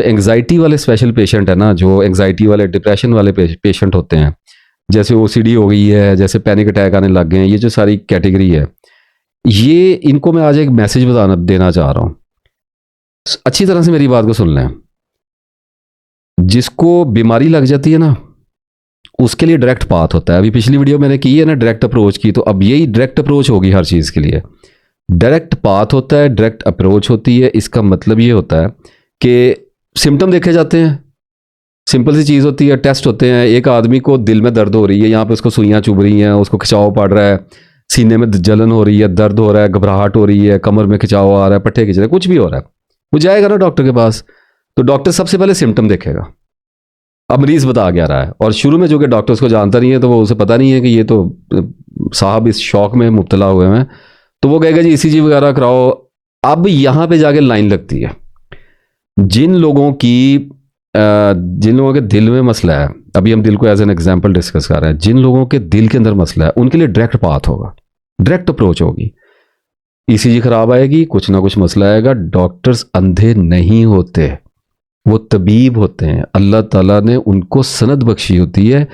Anxiety वाले special patient है ना, जो एंग्जाइटी वाले डिप्रेशन वाले पेशेंट होते हैं, जैसे ओसीडी हो गई है, जैसे पैनिक अटैक आने लग गए हैं, ये जो सारी कैटेगरी है, ये इनको मैं आज एक मैसेज बताना देना चाह रहा हूँ। अच्छी तरह से मेरी बात को सुन लें। जिसको बीमारी लग जाती है ना, उसके लिए डायरेक्ट पाथ होता है। अभी पिछली वीडियो मैंने की है ना डायरेक्ट अप्रोच की, तो अब यही डायरेक्ट अप्रोच होगी हर चीज़ के लिए। डायरेक्ट पाथ होता है, डायरेक्ट अप्रोच होती है। इसका मतलब ये होता है कि सिम्टम देखे जाते हैं, सिंपल सी चीज़ होती है, टेस्ट होते हैं। एक आदमी को दिल में दर्द हो रही है, यहाँ पे उसको सुइयाँ चुभ रही हैं, उसको खिंचाव पड़ रहा है, सीने में जलन हो रही है, दर्द हो रहा है, घबराहट हो रही है, कमर में खिंचाव आ रहा है, पट्टे खिंच रहे हैं, कुछ भी हो रहा है, वो जाएगा ना डॉक्टर के पास। तो डॉक्टर सबसे पहले सिम्टम देखेगा। अब मरीज बता क्या रहा है, और शुरू में जो कि डॉक्टर उसको जानता नहीं है, तो वो उसे पता नहीं है कि ये तो साहब इस शौक में मुब्तला हुए हैं, तो वो कहेगा जी ईसीजी वगैरह कराओ। अब यहाँ पे जाके लाइन लगती है। जिन लोगों के दिल में मसला है, अभी हम दिल को एज एन एग्जांपल डिस्कस कर रहे हैं, जिन लोगों के दिल के अंदर मसला है, उनके लिए डायरेक्ट पाथ होगा, डायरेक्ट अप्रोच होगी। ईसीजी खराब आएगी, कुछ ना कुछ मसला आएगा। डॉक्टर्स अंधे नहीं होते, वो तबीब होते हैं। अल्लाह ताला ने उनको सनद बख्शी होती है,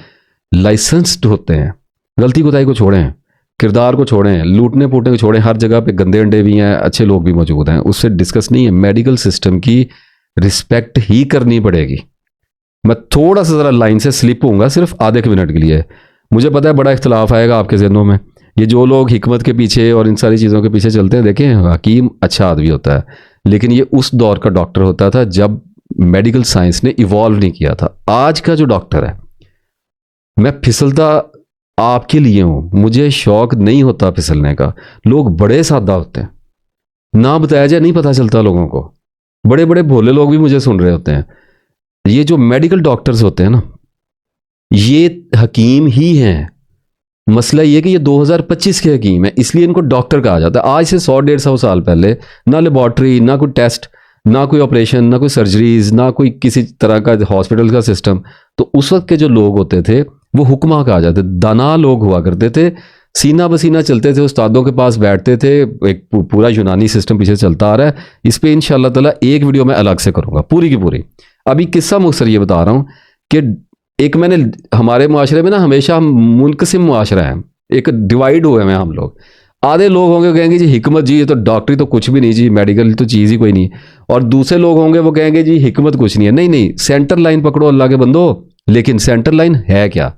लाइसेंस्ड होते हैं। गलती कोताही को छोड़ें, किरदार को छोड़ें, लूटने पूटने को छोड़ें। हर जगह पे गंदे अंडे भी हैं, अच्छे लोग भी मौजूद हैं, उससे डिस्कस नहीं है। मेडिकल सिस्टम की रिस्पेक्ट ही करनी पड़ेगी। मैं थोड़ा सा ज़रा लाइन से स्लिप होऊंगा, सिर्फ आधे के मिनट के लिए। मुझे पता है बड़ा इख्तलाफ आएगा आपके जहनों में। ये जो लोग हिकमत के पीछे और इन सारी चीज़ों के पीछे चलते हैं, देखें हकीम अच्छा आदमी होता है, लेकिन ये उस दौर का डॉक्टर होता था जब मेडिकल साइंस ने इवॉल्व नहीं किया था। आज का जो डॉक्टर है, मैं फिसलता आपके लिए हूं, मुझे शौक नहीं होता फिसलने का। लोग बड़े सादा होते हैं, ना बताया जाए नहीं पता चलता लोगों को। बड़े बड़े भोले लोग भी मुझे सुन रहे होते हैं। ये जो मेडिकल डॉक्टर्स होते हैं ना, ये हकीम ही हैं। मसला ये कि ये 2025 के हकीम है, इसलिए इनको डॉक्टर कहा जाता है। आज से 100-150 साल पहले ना लेबॉर्ट्री, ना कोई टेस्ट, ना कोई ऑपरेशन, ना कोई सर्जरीज, ना कोई किसी तरह का हॉस्पिटल का सिस्टम। तो उस वक्त के जो लोग होते थे वो हुक्मा कहा जाते, दाना लोग हुआ करते थे, सीना बसीना चलते थे, उस्तादों के पास बैठते थे। एक पूरा यूनानी सिस्टम पीछे चलता आ रहा है। इस पर इंशाअल्लाह ताला एक वीडियो मैं अलग से करूँगा, पूरी की पूरी। अभी किस्सा मुख्तसर ये बता रहा हूँ कि एक मैंने हमारे मुआशरे में ना हमेशा मुनकसिम मुआशरा है, एक डिवाइड हुए हैं हम लोग। आधे लोग होंगे कहेंगे जी हिकमत जी ये तो डॉक्टरी तो कुछ भी नहीं जी, मेडिकल तो चीज़ ही कोई नहीं। और दूसरे लोग होंगे वो कहेंगे जी हिकमत कुछ नहीं है। नहीं नहीं, सेंटर लाइन पकड़ो अल्लाह के बंदो। लेकिन सेंटर लाइन है क्या?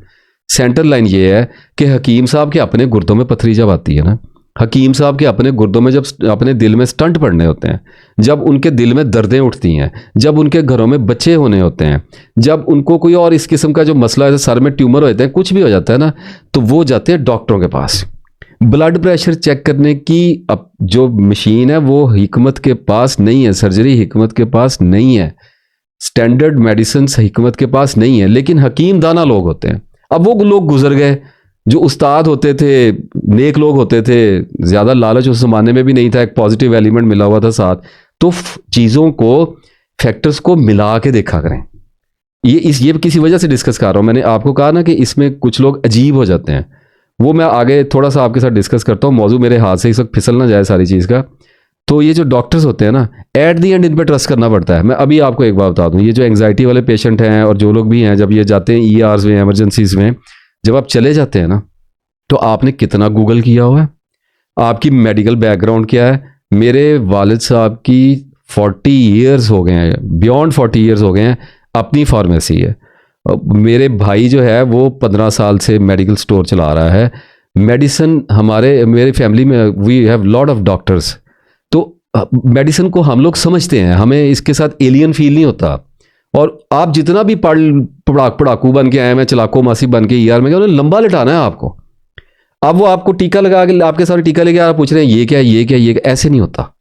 सेंटर लाइन ये है कि हकीम साहब के अपने गुर्दों में पथरी जब आती है ना, हकीम साहब के अपने गुर्दों में जब अपने दिल में स्टंट पड़ने होते हैं, जब उनके दिल में दर्दें उठती हैं, जब उनके घरों में बच्चे होने होते हैं, जब उनको कोई और इस किस्म का जो मसला है, सर में ट्यूमर हो जाते हैं, कुछ भी हो जाता है ना, तो वो जाते हैं डॉक्टरों के पास। ब्लड प्रेशर चेक करने की अब जो मशीन है वो हिकमत के पास नहीं है, सर्जरी हिकमत के पास नहीं है, स्टैंडर्ड मेडिसिन हिकमत के पास नहीं है, लेकिन हकीम दाना लोग होते हैं। अब वो लोग गुजर गए जो उस्ताद होते थे, नेक लोग होते थे, ज़्यादा लालच उस ज़माने में भी नहीं था, एक पॉजिटिव एलिमेंट मिला हुआ था साथ। तो चीज़ों को, फैक्टर्स को मिला के देखा करें। ये किसी वजह से डिस्कस कर रहा हूँ। मैंने आपको कहा ना कि इसमें कुछ लोग अजीब हो जाते हैं, वो मैं आगे थोड़ा सा आपके साथ डिस्कस करता हूँ। मौजू मेरे हाथ से इस वक्त फिसल ना जाए सारी चीज़ का। तो ये जो डॉक्टर्स होते हैं ना, एट दी एंड इन पर ट्रस्ट करना पड़ता है। मैं अभी आपको एक बात बता दूँ, ये जो एंग्जाइटी वाले पेशेंट हैं और जो लोग भी हैं, जब ये जाते हैं ERs में, एमरजेंसीज में, जब आप चले जाते हैं ना, तो आपने कितना गूगल किया हुआ है, आपकी मेडिकल बैकग्राउंड क्या है। मेरे वालिद साहब की 40 ईयर्स हो गए हैं, बियॉन्ड 40 ईयर्स हो गए हैं, अपनी फार्मेसी है। मेरे भाई जो है वो 15 साल से मेडिकल स्टोर चला रहा है। मेडिसिन मेरी फैमिली में we have lot of doctors. तो मेडिसिन को हम लोग समझते हैं, हमें इसके साथ एलियन फील नहीं होता। और आप जितना भी पढ़ाकू बन के आए, मैं चलाको मासी बन के ER में गया, उन्हें लंबा लिटाना है आपको। अब वो आपको टीका लगा के आपके सारे टीका लेके आप पूछ रहे हैं ये क्या ये क्या ये क्या, ऐसे नहीं होता।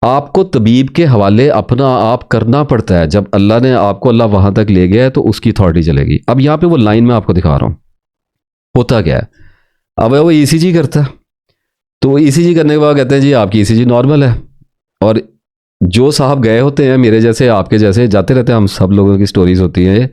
आपको तबीब के हवाले अपना आप करना पड़ता है। जब अल्लाह वहां तक ले गया है तो उसकी अथॉरिटी चलेगी। अब यहाँ पे वो लाइन में आपको दिखा रहा हूँ होता क्या है। अब वो ECG करता है, तो ECG करने के बाद कहते हैं जी आपकी ECG नॉर्मल है। और जो साहब गए होते हैं, मेरे जैसे आपके जैसे जाते रहते हैं, हम सब लोगों की स्टोरीज होती हैं,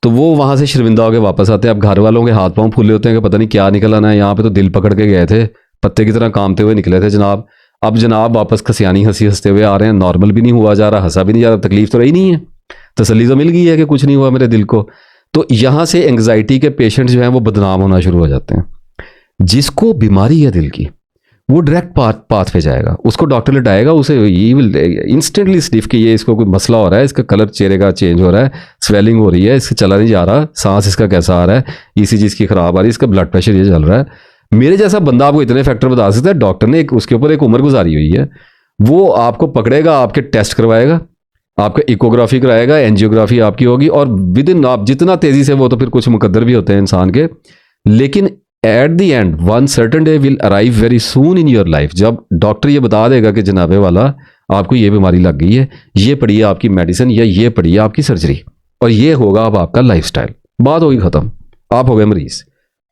तो वो वहाँ से शर्मिंदा होकर वापस आते हैं। अब घर वालों के हाथ पांव फूले होते हैं कि पता नहीं क्या निकल आना है। यहाँ पे तो दिल पकड़ के गए थे, पत्ते की तरह कामते हुए निकले थे जनाब। अब जनाब वापस खसियानी हंसी हंसते हुए आ रहे हैं, नॉर्मल भी नहीं हुआ जा रहा, हंसा भी नहीं जा रहा, तकलीफ तो रही नहीं है, तसल्ली तो मिल गई है कि कुछ नहीं हुआ मेरे दिल को। तो यहाँ से एंग्जाइटी के पेशेंट जो हैं वो बदनाम होना शुरू हो जाते हैं। जिसको बीमारी है दिल की वो डायरेक्ट पाथ पे जाएगा, उसको डॉक्टर लटाएगा, उसे ये विल इंस्टेंटली स्निफ कि ये इसको कोई मसला हो रहा है, इसका कलर चेहरे का चेंज हो रहा है, स्वेलिंग हो रही है, इससे चला नहीं जा रहा, सांस इसका कैसा आ रहा है, ईसीजी इसकी खराब आ रही है, इसका ब्लड प्रेशर ये चल रहा है। मेरे जैसा बंदा आपको इतने फैक्टर बता सकता है, डॉक्टर ने उसके ऊपर एक उम्र गुजारी हुई है। वो आपको पकड़ेगा, आपके टेस्ट करवाएगा, आपका इकोग्राफी कराएगा, एंजियोग्राफी आपकी होगी, और विद इन आप जितना तेजी से, वो तो फिर कुछ मुकद्दर भी होते हैं इंसान के, लेकिन at the end one certain day will arrive very soon in your life, जब डॉक्टर ये बता देगा कि जनाबे वाला आपको ये बीमारी लग गई है, ये पड़ी है आपकी मेडिसिन, या ये पड़ी है आपकी सर्जरी, और ये होगा अब आपका लाइफस्टाइल, बात होगी खत्म, आप हो गए मरीज।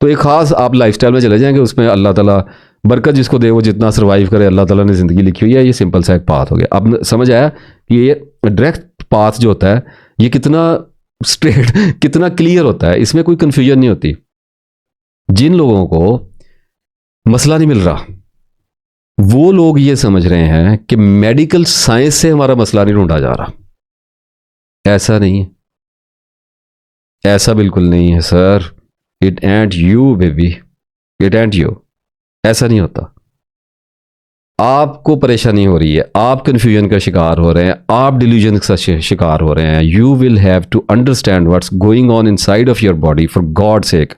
तो एक खास आप लाइफस्टाइल में चले जाएंगे, उसमें अल्लाह ताला बरकत जिसको दे, वो जितना सर्वाइव करे, अल्लाह ताला ने जिंदगी लिखी हुई है, ये सिंपल सा एक पाथ हो गया। अब समझ आया कि ये डायरेक्ट पाथ जो होता है ये कितना स्ट्रेट, कितना क्लियर होता है, इसमें कोई कंफ्यूजन नहीं होती। जिन लोगों को मसला नहीं मिल रहा, वो लोग ये समझ रहे हैं कि मेडिकल साइंस से हमारा मसला नहीं ढूंढा जा रहा। ऐसा नहीं है, ऐसा बिल्कुल नहीं है sir. It and you baby, it and you, ऐसा नहीं होता। आपको परेशानी हो रही है, आप कंफ्यूजन का शिकार हो रहे हैं, आप डिल्यूजन का शिकार हो रहे हैं। You will have to understand what's going on inside of your body, for God sake.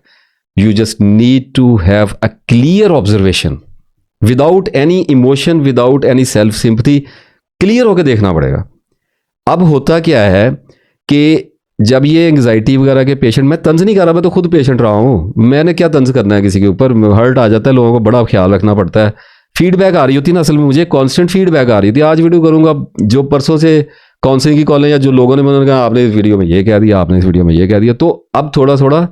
You just need to have a clear observation without any emotion, without any self sympathy, clear होकर देखना पड़ेगा। अब होता क्या है कि जब ये एंग्जाइटी वगैरह के पेशेंट, मैं तंज नहीं कर रहा, मैं तो खुद पेशेंट रहा हूँ, मैंने क्या तंज करना है किसी के ऊपर, हर्ट आ जाता है, लोगों को बड़ा ख्याल रखना पड़ता है। फीडबैक आ रही होती ना, असल में मुझे कांस्टेंट फीडबैक आ रही थी। आज वीडियो करूंगा, जो परसों से काउंसलिंग की कॉलेज या जो लोगों ने मैंने कहा आपने इस वीडियो में ये कह दिया, आपने इस वीडियो में ये कह दिया, तो अब थोड़ा थोड़ा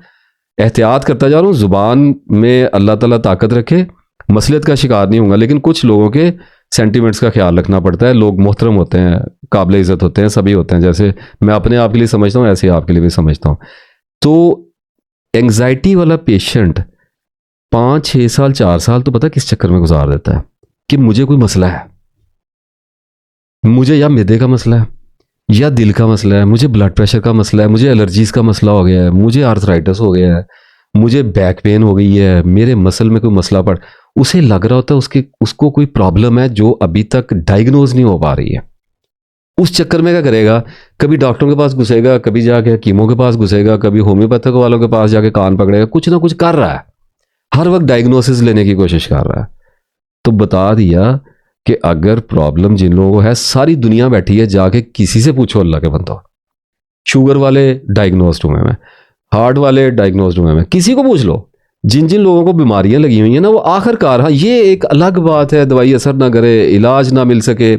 एहतियात करता जा रहा हूँ। ज़ुबान में अल्लाह ताला ताकत रखे, मसलियत का शिकार नहीं होगा, लेकिन कुछ लोगों के सेंटिमेंट्स का ख्याल रखना पड़ता है। लोग मोहतरम होते हैं, काबिल इज़्ज़त होते हैं, सभी होते हैं, जैसे मैं अपने आप के लिए समझता हूँ ऐसे ही आपके लिए भी समझता हूँ। तो एंग्जाइटी वाला पेशेंट 5-6 साल 4 साल तो पता किस चक्कर में गुजार देता है कि मुझे कोई मसला है, मुझे या मैदे का मसला है, या दिल का मसला है, मुझे ब्लड प्रेशर का मसला है, मुझे एलर्जीज का मसला हो गया है, मुझे आर्थराइटिस हो गया है, मुझे बैक पेन हो गई है, मेरे मसल में कोई मसला पड़, उसे लग रहा होता है उसको कोई प्रॉब्लम है जो अभी तक डायग्नोज नहीं हो पा रही है। उस चक्कर में क्या करेगा, कभी डॉक्टरों के पास घुसेगा, कभी जाके हकीमों के पास घुसेगा, कभी होम्योपैथिक वालों के पास जाके कान पकड़ेगा, कुछ ना कुछ कर रहा है, हर वक्त डायग्नोसिस लेने की कोशिश कर रहा है। तो बता दिया कि अगर प्रॉब्लम जिन लोगों को है, सारी दुनिया बैठी है, जाके किसी से पूछो, अल्लाह के बंदो, शुगर वाले डायग्नोस्ड हुए हैं, हार्ट वाले डायग्नोस्ड हुए हैं, किसी को पूछ लो, जिन जिन लोगों को बीमारियां लगी हुई हैं ना, वो आखिरकार, हाँ ये एक अलग बात है, दवाई असर ना करे, इलाज ना मिल सके,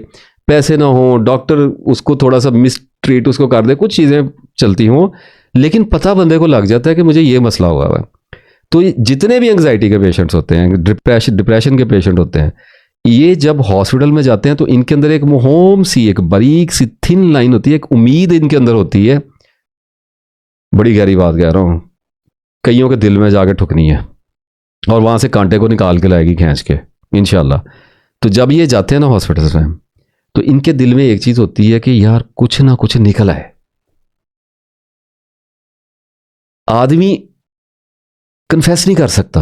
पैसे ना हो, डॉक्टर उसको थोड़ा सा मिस ट्रीट उसको कर दे, कुछ चीज़ें चलती हों, लेकिन पता बंदे को लग जाता है कि मुझे ये मसला हुआ है। तो जितने भी एंग्जाइटी के पेशेंट्स होते हैं, डिप्रेशन के पेशेंट होते हैं, ये जब हॉस्पिटल में जाते हैं तो इनके अंदर एक मोहम सी, एक बारीक सी थिन लाइन होती है, एक उम्मीद इनके अंदर होती है, बड़ी गहरी बात कह रहा हूं, कईयों के दिल में जाके ठुकनी है और वहां से कांटे को निकाल के लाएगी खींच के इंशाल्लाह। तो जब ये जाते हैं ना हॉस्पिटल में, तो इनके दिल में एक चीज होती है कि यार कुछ ना कुछ निकल आए। आदमी कन्फेस नहीं कर सकता,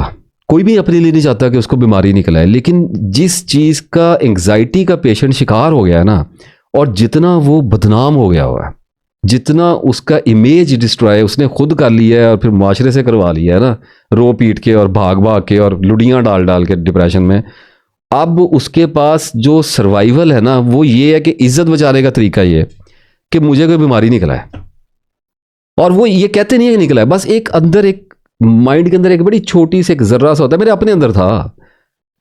कोई भी अपने लिए नहीं चाहता कि उसको बीमारी निकल आए, लेकिन जिस चीज का एंग्जाइटी का पेशेंट शिकार हो गया है ना, और जितना वो बदनाम हो गया हुआ है, जितना उसका इमेज डिस्ट्रॉय उसने खुद कर लिया है और फिर माशरे से करवा लिया है ना, रो पीट के और भाग भाग के और लुड़ियां डाल डाल के डिप्रेशन में, अब उसके पास जो सर्वाइवल है ना, वो ये है कि इज्जत बचाने का तरीका ये कि मुझे कोई बीमारी निकला है, और वो ये कहते नहीं है निकला है, बस एक अंदर, एक माइंड के अंदर एक बड़ी छोटी सी एक जर्रा सा होता है, मेरे अपने अंदर था,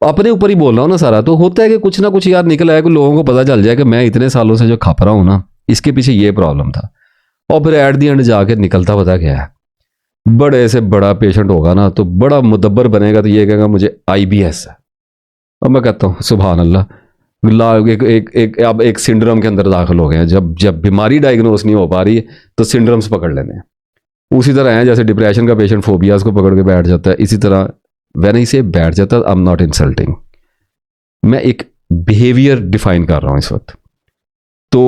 अपने ऊपर ही बोल रहा हूँ ना सारा, तो होता है कि कुछ ना कुछ यार निकला है, कि लोगों को पता चल जाए कि मैं इतने सालों से जो खप रहा हूँ ना, इसके पीछे ये प्रॉब्लम था, और फिर एट दी एंड जाके निकलता पता क्या है, बड़े से बड़ा पेशेंट होगा ना, तो बड़ा मुदब्बर बनेगा, तो ये कहेगा मुझे IBS है, और मैं कहता हूँ सुभान अल्लाह, अब एक सिंड्रोम के अंदर दाखिल हो गए हैं। जब बीमारी डायग्नोस नहीं हो पा रही तो सिंड्रोम्स पकड़ लेने हैं। उसी तरह है जैसे डिप्रेशन का पेशेंट फोबियाज को पकड़ के बैठ जाता है, इसी तरह व्हेन आई से बैठ जाता है, आई एम नॉट इंसल्टिंग, मैं एक बिहेवियर डिफाइन कर रहा हूं इस वक्त। तो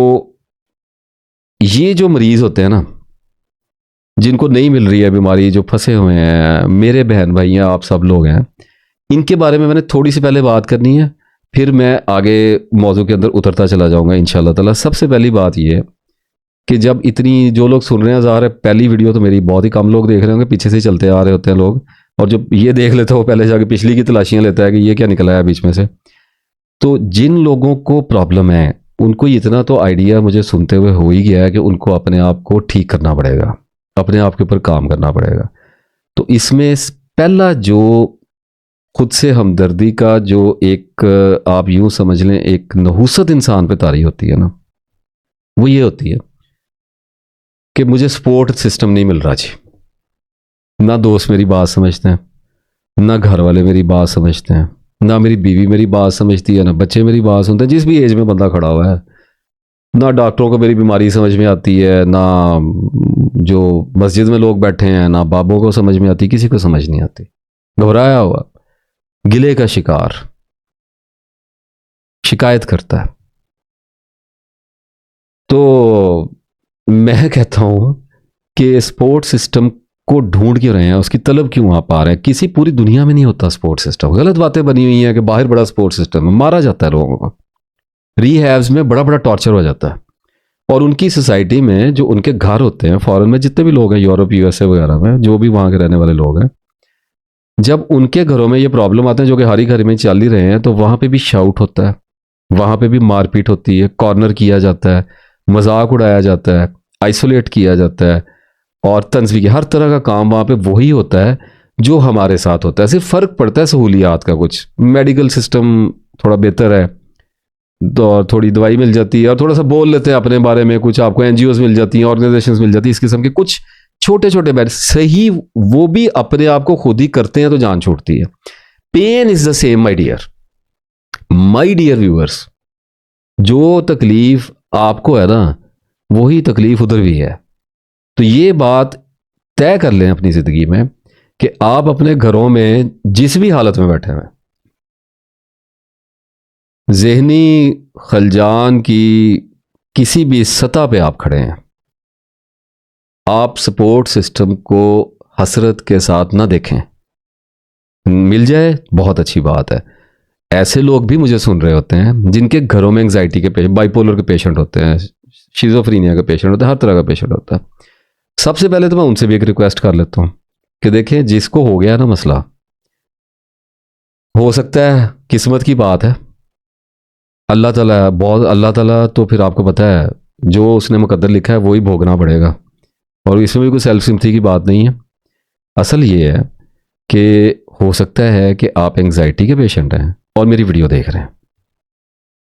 ये जो मरीज होते हैं ना, जिनको नहीं मिल रही है बीमारी, जो फंसे हुए हैं, मेरे बहन भाई हैं, आप सब लोग हैं, इनके बारे में मैंने थोड़ी सी पहले बात करनी है, फिर मैं आगे मौजू के अंदर उतरता चला जाऊंगा इंशाल्लाह ताला। सबसे पहली बात ये है कि जब इतनी जो लोग सुन रहे हैं, ज़ाहिर है पहली वीडियो तो मेरी बहुत ही कम लोग देख रहे होंगे, पीछे से ही चलते आ रहे होते हैं लोग, और जो ये देख लेते हैं वो पहले जाके पिछली की तलाशियां लेता है कि ये क्या निकला है बीच में से। तो जिन लोगों को प्रॉब्लम है उनको इतना तो आइडिया मुझे सुनते हुए हो ही गया है कि उनको अपने आप को ठीक करना पड़ेगा, अपने आप के ऊपर काम करना पड़ेगा। तो इसमें पहला जो खुद से हमदर्दी का जो एक आप यूं समझ लें एक नहूसत इंसान पे तारी होती है ना, वो ये होती है कि मुझे सपोर्ट सिस्टम नहीं मिल रहा जी। ना दोस्त मेरी बात समझते हैं, ना घर वाले मेरी बात समझते हैं, ना मेरी बीवी मेरी बात समझती है, ना बच्चे मेरी बात सुनते हैं, जिस भी एज में बंदा खड़ा हुआ है। ना डॉक्टरों को मेरी बीमारी समझ में आती है, ना जो मस्जिद में लोग बैठे हैं, ना बाबों को समझ में आती, किसी को समझ नहीं आती। घबराया हुआ, गिले का शिकार, शिकायत करता है। तो मैं कहता हूं कि स्पोर्ट सिस्टम को ढूंढ क्यों रहे हैं, उसकी तलब क्यों आप आ रहे हैं? किसी पूरी दुनिया में नहीं होता स्पोर्ट सिस्टम। गलत बातें बनी हुई हैं कि बाहर बड़ा स्पोर्ट सिस्टम है, मारा जाता है लोगों को, रीहैब्स में बड़ा बड़ा टॉर्चर हो जाता है। और उनकी सोसाइटी में जो उनके घर होते हैं, फॉरेन में जितने भी लोग हैं, यूरोप यूएसए वगैरह में जो भी वहां के रहने वाले लोग हैं, जब उनके घरों में ये प्रॉब्लम आते हैं जो कि हर ही घर में चल ही रहे हैं, तो वहां पे भी शाउट होता है, वहां पे भी मारपीट होती है, कॉर्नर किया जाता है, मजाक उड़ाया जाता है, आइसोलेट किया जाता है, और तंजवी हर तरह का काम वहां पे वही होता है जो हमारे साथ होता है। सिर्फ फर्क पड़ता है सहूलियात का, कुछ मेडिकल सिस्टम थोड़ा बेहतर है, और थोड़ी दवाई मिल जाती है, और थोड़ा सा बोल लेते हैं अपने बारे में, कुछ आपको एनजीओज मिल जाती हैं, ऑर्गेनाइजेशंस मिल जाती है, इस किस्म के कुछ छोटे छोटे बैर सही, वो भी अपने आप को खुद ही करते हैं तो जान छूटती है। Pain is the same my dear viewers. जो तकलीफ आपको है ना, वही तकलीफ उधर भी है। तो ये बात तय कर लें अपनी जिंदगी में कि आप अपने घरों में जिस भी हालत में बैठे हुए, ज़हनी खलजान की किसी भी सतह पे आप खड़े हैं, आप सपोर्ट सिस्टम को हसरत के साथ ना देखें। मिल जाए बहुत अच्छी बात है। ऐसे लोग भी मुझे सुन रहे होते हैं जिनके घरों में एंग्जाइटी के पेशेंट, बाइपोलर के पेशेंट होते हैं, शिजोफ्रीनिया के पेशेंट होते हैं, हर तरह का पेशेंट होता है। सबसे पहले तो मैं उनसे भी एक रिक्वेस्ट कर लेता हूं कि देखें, जिसको हो गया ना मसला, हो सकता है किस्मत की बात है, अल्लाह ताला बहुत, अल्लाह ताला तो फिर आपको पता है जो उसने मुकद्दर लिखा है वही भोगना पड़ेगा, और इसमें भी कोई सेल्फ सिम्पथी की बात नहीं है। असल ये है कि हो सकता है कि आप एंग्जाइटी के पेशेंट हैं और मेरी वीडियो देख रहे हैं,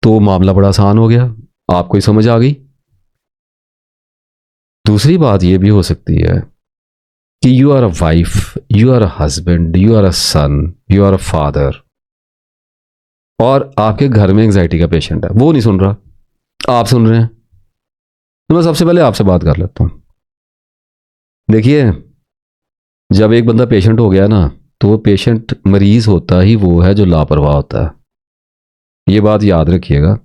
तो मामला बड़ा आसान हो गया, आपको ही समझ आ गई। दूसरी बात यह भी हो सकती है कि you are a wife, you are a husband, you are a son, you are a father, और आपके घर में एंग्जाइटी का पेशेंट है, वो नहीं सुन रहा, आप सुन रहे हैं। तो मैं सबसे पहले आपसे बात कर लेता हूं। देखिए, जब एक बंदा पेशेंट हो गया ना, तो वो पेशेंट, मरीज होता ही वो है जो लापरवाह होता है। ये बात याद रखिएगा।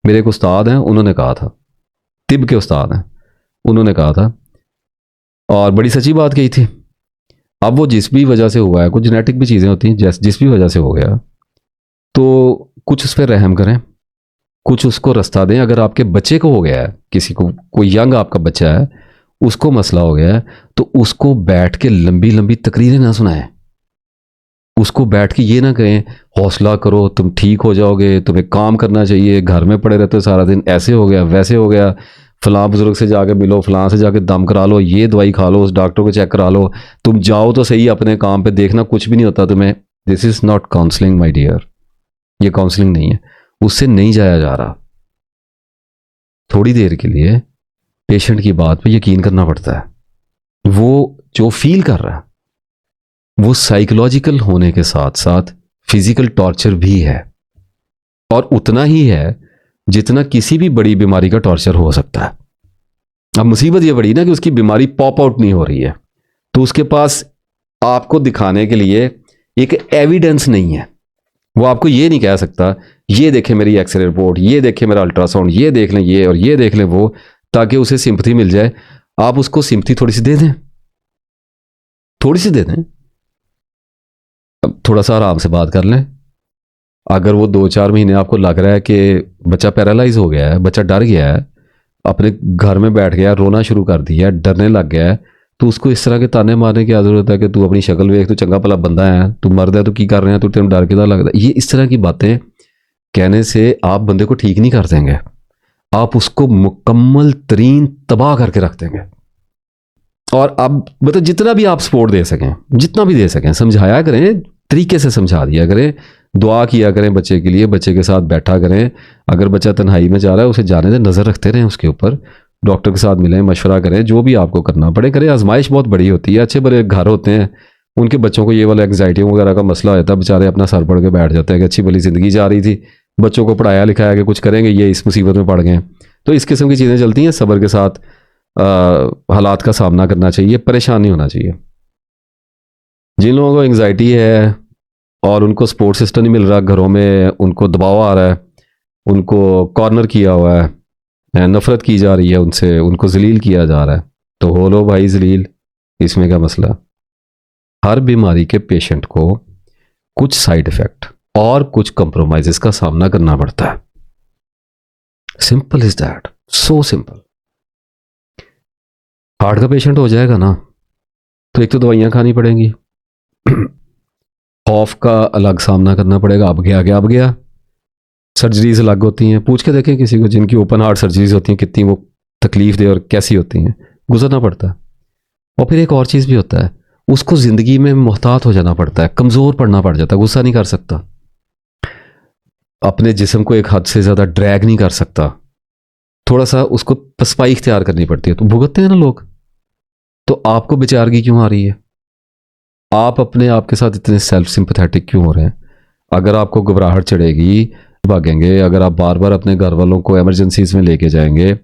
मेरे एक उस्ताद हैं, उन्होंने कहा था, तिब के उस्ताद हैं, उन्होंने कहा था, और बड़ी सच्ची बात कही थी। अब वो जिस भी वजह से हुआ है, कुछ जेनेटिक भी चीज़ें होती हैं, जिस भी वजह से हो गया, तो कुछ उस पर रहम करें, कुछ उसको रास्ता दें। अगर आपके बच्चे को हो गया है, किसी को, कोई यंग आपका बच्चा है, उसको मसला हो गया है, तो उसको बैठ के लंबी लंबी तकरीरें ना सुनाएं। उसको बैठ के ये ना कहें हौसला करो, तुम ठीक हो जाओगे, तुम्हें काम करना चाहिए, घर में पड़े रहते हो सारा दिन, ऐसे हो गया वैसे हो गया, फलां बुजुर्ग से जाके मिलो, फलां से जाके दम करा लो, ये दवाई खा लो, उस डॉक्टर को चेक करा लो, तुम जाओ तो सही अपने काम पे, देखना कुछ भी नहीं होता तुम्हें। This is not counselling my dear, ये काउंसलिंग नहीं है, उससे नहीं जाया जा रहा। थोड़ी देर के लिए पेशेंट की बात पे यकीन करना पड़ता है। वो जो फील कर रहा है वो साइकोलॉजिकल होने के साथ साथ फिजिकल टॉर्चर भी है, और उतना ही है जितना किसी भी बड़ी बीमारी का टॉर्चर हो सकता है। अब मुसीबत ये बड़ी ना कि उसकी बीमारी पॉप आउट नहीं हो रही है, तो उसके पास आपको दिखाने के लिए एक एविडेंस नहीं है। वो आपको ये नहीं कह सकता ये देखें मेरी एक्सरे रिपोर्ट, ये देखें मेरा अल्ट्रासाउंड, ये देख लें ये और ये देख लें वो, ताकि उसे सिंपथी मिल जाए। आप उसको सिंपथी थोड़ी सी दे दें, थोड़ी सी दे दें, अब थोड़ा सा आराम से बात कर लें। अगर वो 2-4 महीने आपको लग रहा है कि बच्चा पैरालाइज हो गया है, बच्चा डर गया है, अपने घर में बैठ गया, रोना शुरू कर दिया है, डरने लग गया है, तो उसको इस तरह के ताने मारने की जरूरत है कि तू अपनी शक्ल वेख, तू चंगा भला बंदा है, तू मर्द है, तू की कर रहे हैं, तू तेरे डर कितना लगता है। ये इस तरह की बातें कहने से आप बंदे को ठीक नहीं कर देंगे, आप उसको मुकम्मल तरीन तबाह करके रख देंगे। और अब मतलब जितना भी आप सपोर्ट दे सकें, जितना भी दे सकें, समझाया करें, तरीके से समझा दिया करें, दुआ किया करें बच्चे के लिए, बच्चे के साथ बैठा करें। अगर बच्चा तन्हाई में जा रहा है उसे जाने दें, नज़र रखते रहें उसके ऊपर, डॉक्टर के साथ मिलें, मशवरा करें, जो भी आपको करना पड़े करें। आजमाइश बहुत बड़ी होती है, अच्छे बड़े घर होते हैं, उनके बच्चों को ये वाला एंग्जाइटी वगैरह का मसला होता है, बेचारे अपना सर पड़ के बैठ जाते हैं कि अच्छी भली ज़िंदगी जा रही थी, बच्चों को पढ़ाया लिखाया कि कुछ करेंगे, ये इस मुसीबत में पड़ गए। तो इस किस्म की चीज़ें चलती हैं। सब्र के साथ हालात का सामना करना चाहिए, परेशान नहीं होना चाहिए। जिन लोगों को एंग्जाइटी है और उनको सपोर्ट सिस्टम नहीं मिल रहा, घरों में उनको दबाव आ रहा है, उनको कॉर्नर किया हुआ है, नफरत की जा रही है उनसे, उनको जलील किया जा रहा है, तो हो लो भाई जलील, इसमें क्या मसला। हर बीमारी के पेशेंट को कुछ साइड इफेक्ट और कुछ कंप्रोमाइजेस का सामना करना पड़ता है। Simple is that, so simple. Heart का पेशेंट हो जाएगा ना, तो एक तो दवाइयां खानी पड़ेंगी, खौफ का अलग सामना करना पड़ेगा, अब गया। सर्जरीज अलग होती हैं, पूछ के देखें किसी को जिनकी ओपन हार्ट सर्जरीज होती हैं, कितनी वो तकलीफ दे और कैसी होती हैं, गुजरना पड़ता है। और फिर एक और चीज़ भी होता है, उसको ज़िंदगी में मोहतात हो जाना पड़ता है, कमज़ोर पड़ना पड़ जाता है, गुस्सा नहीं कर सकता, अपने जिस्म को एक हद से ज़्यादा ड्रैग नहीं कर सकता, थोड़ा सा उसको पसपाई इख्तियार करनी पड़ती है, तो भुगतते हैं ना लोग। तो आपको बेचारगी क्यों आ रही है? आप अपने आप के साथ इतने सेल्फ सिंपैथेटिक क्यों हो रहे हैं? अगर आपको घबराहट चढ़ेगी, भागेंगे, अगर आप बार बार अपने घर वालों को इमरजेंसीज में लेके जाएंगे,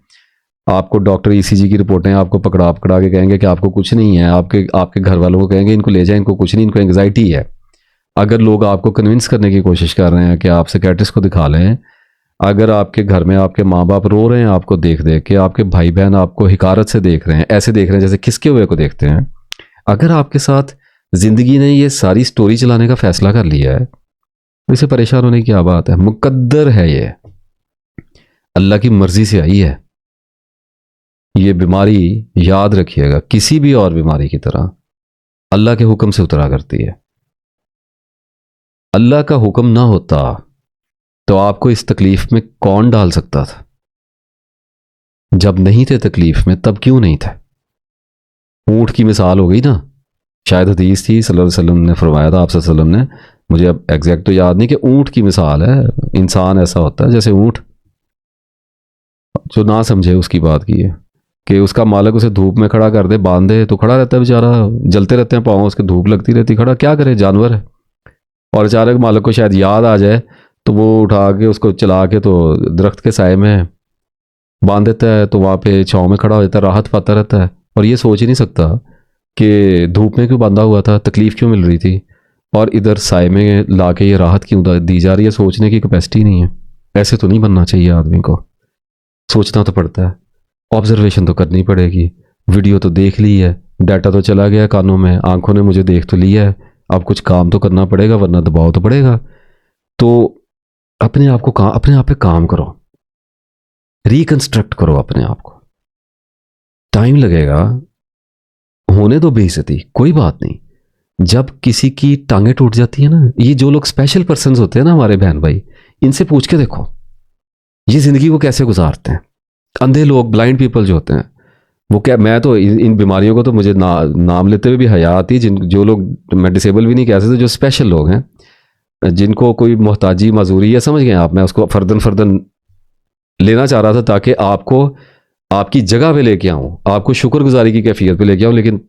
आपको डॉक्टर ईसीजी की रिपोर्टें आपको पकड़ा पकड़ा के कहेंगे कि आपको कुछ नहीं है, आपके घर वालों को कहेंगे इनको ले जाएं, इनको कुछ नहीं, इनको एंग्जाइटी है। अगर लोग आपको कन्विंस करने की कोशिश कर रहे हैं कि आप साइकियाट्रिस्ट को दिखा लें, अगर आपके घर में आपके माँ बाप रो रहे हैं आपको देख देख के, आपके भाई बहन आपको हिकारत से देख रहे हैं, ऐसे देख रहे हैं जैसे खिसके हुए को देखते हैं, अगर आपके साथ जिंदगी ने ये सारी स्टोरी चलाने का फैसला कर लिया है, तो इसे परेशान होने की क्या बात है? मुकद्दर है, ये अल्लाह की मर्जी से आई है। ये बीमारी याद रखिएगा, किसी भी और बीमारी की तरह अल्लाह के हुक्म से उतरा करती है। अल्लाह का हुक्म ना होता तो आपको इस तकलीफ में कौन डाल सकता था? जब नहीं थे तकलीफ में तब क्यों नहीं थे? ऊंट की मिसाल हो गई ना, शायद हदीस थी सल्लल्लाहु अलैहि वसल्लम ने फरमाया था, आप सल्लल्लाहु अलैहि वसल्लम ने, मुझे अब एग्जैक्ट तो याद नहीं, कि ऊंट की मिसाल है। इंसान ऐसा होता है जैसे ऊंट, जो ना समझे उसकी बात की है कि उसका मालिक उसे धूप में खड़ा कर दे, बांध दे, तो खड़ा रहता है बेचारा, जलते रहते हैं पाँव उसके, धूप लगती रहती, खड़ा क्या करे, जानवर है। और अचानक मालिक को शायद याद आ जाए तो वो उठा के उसको चला के तो दरख्त के साए में बांध देता है, तो वहाँ पे छाँव में खड़ा हो जाता है, राहत पाता रहता है, और ये सोच ही नहीं सकता कि धूप में क्यों बांधा हुआ था, तकलीफ क्यों मिल रही थी, और इधर साए में ला के ये राहत क्यों दी जा रही है, सोचने की कैपेसिटी नहीं है। ऐसे तो नहीं बनना चाहिए आदमी को, सोचना तो पड़ता है, ऑब्जर्वेशन तो करनी पड़ेगी। वीडियो तो देख ली है, डाटा तो चला गया कानों में, आंखों ने मुझे देख तो लिया है, अब कुछ काम तो करना पड़ेगा, वरना दबाव तो पड़ेगा। तो अपने आप पे काम करो, रिकंस्ट्रक्ट करो अपने आप को। टाइम लगेगा, होने दो बेइज्जती, कोई बात नहीं। जब किसी की टांगे टूट जाती है ना, ये जो लोग स्पेशल पर्सन्स होते हैं ना हमारे बहन भाई, इनसे पूछ के देखो ये जिंदगी को कैसे गुजारते हैं। अंधे लोग, ब्लाइंड पीपल जो होते हैं, वो क्या, मैं तो इन बीमारियों को तो मुझे नाम लेते हुए भी हया आती, जो लोग, मैं डिसेबल भी नहीं कह सकता, जो स्पेशल लोग हैं, जिनको कोई मोहताजी मजूरी है, समझ गए आप, मैं उसको फर्दन लेना चाह रहा था ताकि आपको आपकी जगह पे लेके आऊं, आपको शुक्रगुजारी की कैफियत पे लेके आऊं, लेकिन